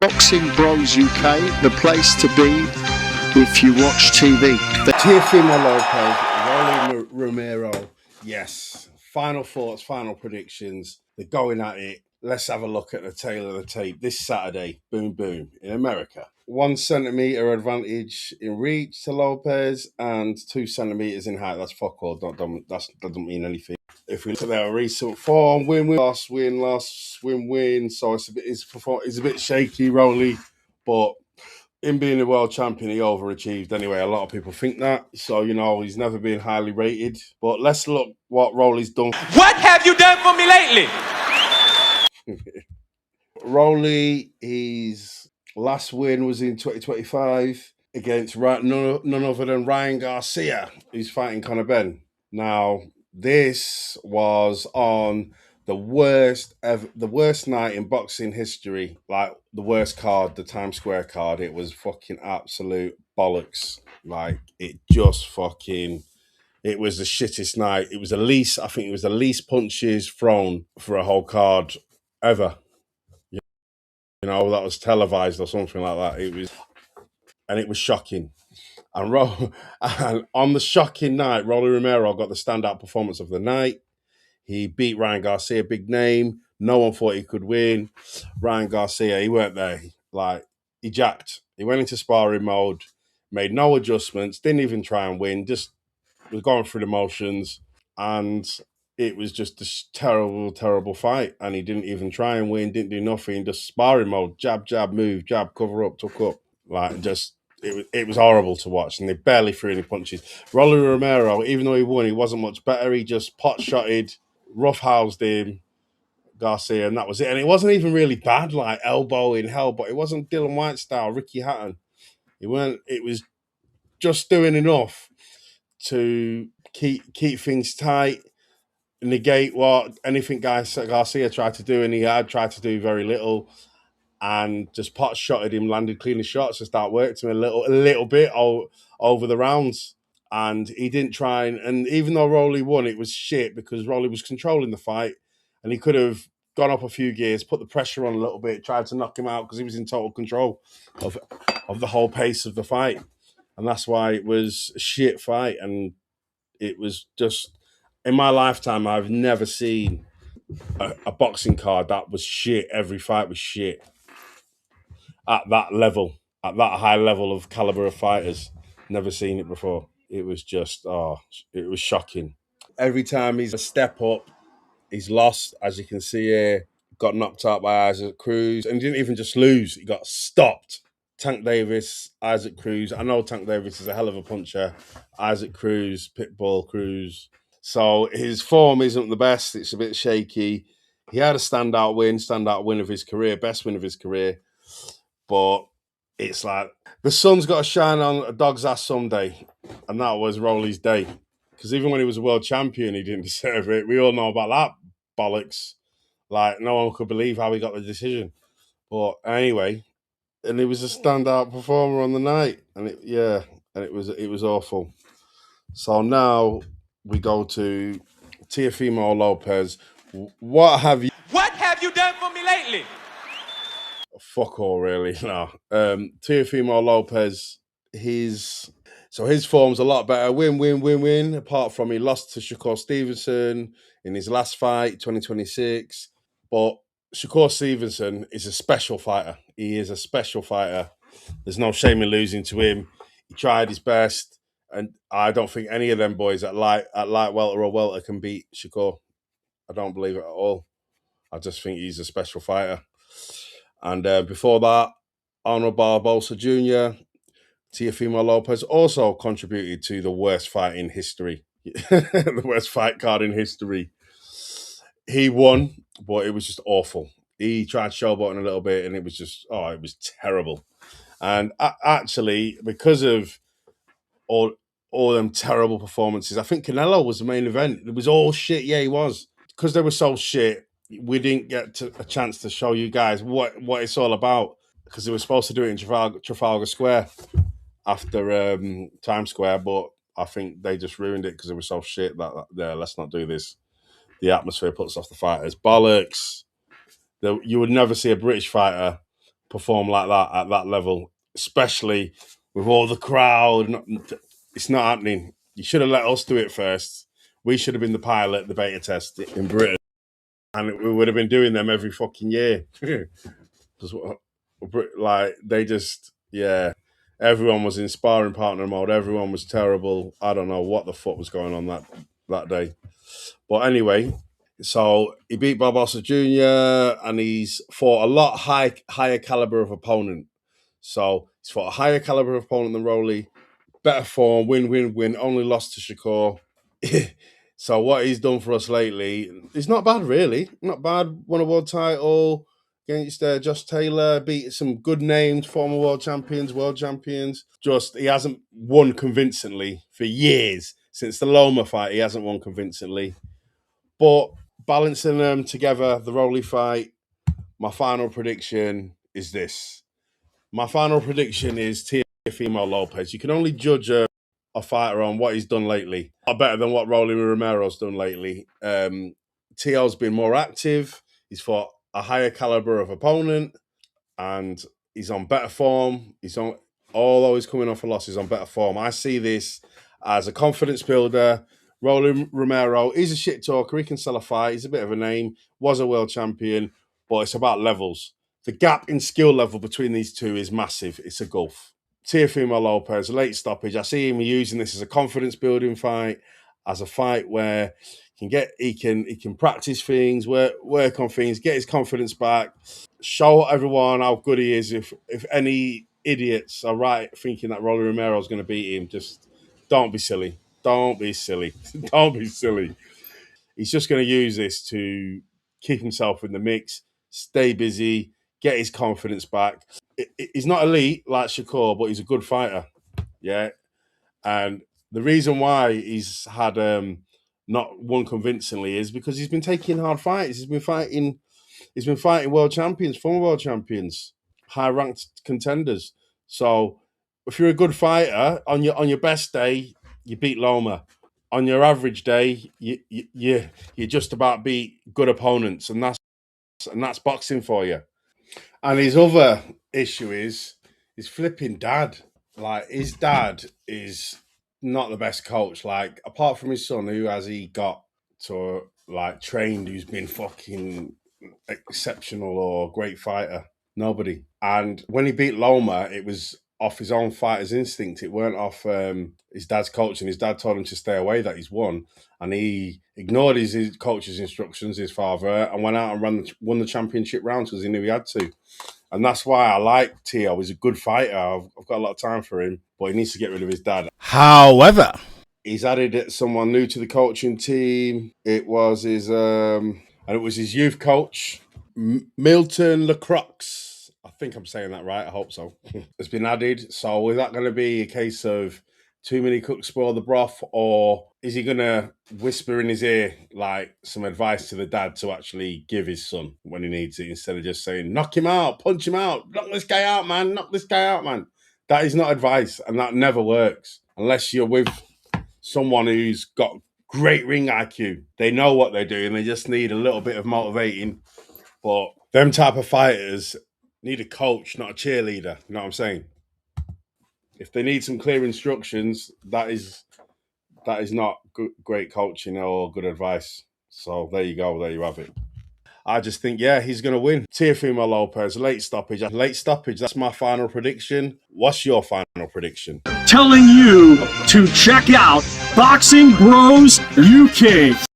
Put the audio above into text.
Boxing Bros UK, the place to be if you watch TV. Teofimo Lopez, Romero. Yes. Final thoughts, final predictions. They're going at it. Let's have a look at the tail of the tape this Saturday. Boom, boom, in America. 1 centimetre advantage in reach to Lopez and 2 centimetres in height. That's fuck all. That doesn't mean anything. If we look at their recent form, win, loss, win. So it's a bit shaky, rolly, but him being a world champion, he overachieved anyway. A lot of people think that. So, he's never been highly rated. But let's look what Rolly's done. What have you done for me lately? Rolly, his last win was in 2025 against none other than Ryan Garcia, who's fighting Conor Ben. Now, this was on the worst night in boxing history, like the worst card, the Times Square card. It was fucking absolute bollocks. Like it was the shittest night. It was I think it was the least punches thrown for a whole card ever. That was televised or something like that. It was shocking. And on the shocking night, Rolly Romero got the standout performance of the night. He beat Ryan Garcia, big name. No one thought he could win. Ryan Garcia, he weren't there. Like, he jacked. He went into sparring mode, made no adjustments, didn't even try and win, just was going through the motions. And it was just a terrible, terrible fight. And he didn't even try and win, didn't do nothing, just sparring mode, jab, move, jab, cover up, tuck up. Like, just it was horrible to watch, and they barely threw any punches. Rolly Romero, even though he won, he wasn't much better. He just pot-shotted, rough-housed him, Garcia, and that was it. And it wasn't even really bad, like elbow in hell, but it wasn't Dylan White style, Ricky Hatton. It was just doing enough to keep things tight, negate what anything Garcia tried to do, and he had tried to do very little. And just pot shotted him, landed cleaner shots, and start working him a little bit over the rounds. And he didn't try and even though Rolly won, it was shit because Rolly was controlling the fight, and he could have gone up a few gears, put the pressure on a little bit, tried to knock him out because he was in total control of the whole pace of the fight. And that's why it was a shit fight. And it was just, in my lifetime, I've never seen a boxing card that was shit. Every fight was shit. At that level, at that high level of caliber of fighters. Never seen it before. It was just, it was shocking. Every time he's a step up, he's lost, as you can see here. Got knocked out by Isaac Cruz, and he didn't even just lose, he got stopped. Tank Davis, Isaac Cruz. I know Tank Davis is a hell of a puncher. Isaac Cruz, Pitbull Cruz. So his form isn't the best. It's a bit shaky. He had a standout win of his career, best win of his career. But it's like the sun's got to shine on a dog's ass someday, and that was Rolly's day. Because even when he was a world champion, he didn't deserve it. We all know about that bollocks. Like, no one could believe how he got the decision. But anyway, and he was a standout performer on the night, and it was awful. So now we go to Teofimo Lopez. What have you done for me lately? Fuck all, really. No. Teofimo Lopez, his form's a lot better. Win. Apart from he lost to Shakur Stevenson in his last fight, 2026. But Shakur Stevenson is a special fighter. He is a special fighter. There's no shame in losing to him. He tried his best, and I don't think any of them boys at light welter or welter can beat Shakur. I don't believe it at all. I just think he's a special fighter. And before that, Arnold Barbosa Jr., Teofimo Lopez also contributed to the worst fight in history, the worst fight card in history. He won, but it was just awful. He tried showboating a little bit, and it was just, it was terrible. And actually, because of all them terrible performances, I think Canelo was the main event. It was all shit. Yeah, he was. Because they were so shit, we didn't get a chance to show you guys what it's all about, because they were supposed to do it in Trafalgar Square after Times Square, but I think they just ruined it because it was so shit that let's not do this. The atmosphere puts off the fighters. Bollocks. You would never see a British fighter perform like that at that level, especially with all the crowd. It's not happening. You should have let us do it first. We should have been the pilot, the beta test in Britain, and we would have been doing them every fucking year. Like they just, yeah. Everyone was in sparring partner mode. Everyone was terrible. I don't know what the fuck was going on that day. But anyway, so he beat Barbosa Jr. and he's fought a lot higher caliber of opponent. So he's fought a higher caliber of opponent than Rowley. Better form, win. Only lost to Shakur. So what he's done for us lately, it's not bad, really. Not bad. Won a world title against Josh Taylor. Beat some good names, former world champions. Just he hasn't won convincingly for years. Since the Loma fight, he hasn't won convincingly. But balancing them together, the Rowley fight, my final prediction is this. My final prediction is Teofimo Lopez. You can only judge a fighter on what he's done lately. A lot better than what Romero's done lately. Teo's been more active. He's fought a higher caliber of opponent, and he's on better form. Although he's coming off a loss, he's on better form. I see this as a confidence builder. Romero, he's a shit talker. He can sell a fight. He's a bit of a name. Was a world champion, but it's about levels. The gap in skill level between these two is massive. It's a gulf. Teofimo Lopez, late stoppage. I see him using this as a confidence building fight, as a fight where he can practice things, work on things, get his confidence back, show everyone how good he is. If any idiots are right thinking that Rolly Romero is going to beat him, just don't be silly. Don't be silly. Don't be silly. He's just going to use this to keep himself in the mix, stay busy, get his confidence back. He's not elite like Shakur, but he's a good fighter. Yeah. And the reason why he's had not won convincingly is because he's been taking hard fights. He's been fighting world champions, former world champions, high-ranked contenders. So if you're a good fighter, on your best day, you beat Loma. On your average day, you just about beat good opponents, and that's boxing for you. And his other issue is his flipping dad. Like, his dad is not the best coach. Like, apart from his son, who has he got to, like, trained, who's been fucking exceptional or great fighter? Nobody. And when he beat Loma, it was off his own fighter's instinct. It weren't off his dad's coaching. His dad told him to stay away, that he's won. And he ignored his coach's instructions, his father, and went out and won the championship rounds because he knew he had to. And that's why I like Teo. He's a good fighter. I've got a lot of time for him, but he needs to get rid of his dad. However, he's added someone new to the coaching team. It was his youth coach, Milton Lacroix. I think I'm saying that right. I hope so. Has been added. So is that going to be a case of too many cooks spoil the broth, or is he going to whisper in his ear like some advice to the dad to actually give his son when he needs it, instead of just saying, knock him out, punch him out, knock this guy out, man, knock this guy out, man? That is not advice, and that never works unless you're with someone who's got great ring IQ. They know what they're doing. They just need a little bit of motivating. But them type of fighters need a coach, not a cheerleader. You know what I'm saying? If they need some clear instructions, that is not great coaching or good advice. So there you go. There you have it. I just think, yeah, he's going to win. Teofimo Lopez, late stoppage. That's my final prediction. What's your final prediction? telling you to check out Boxing Bros UK.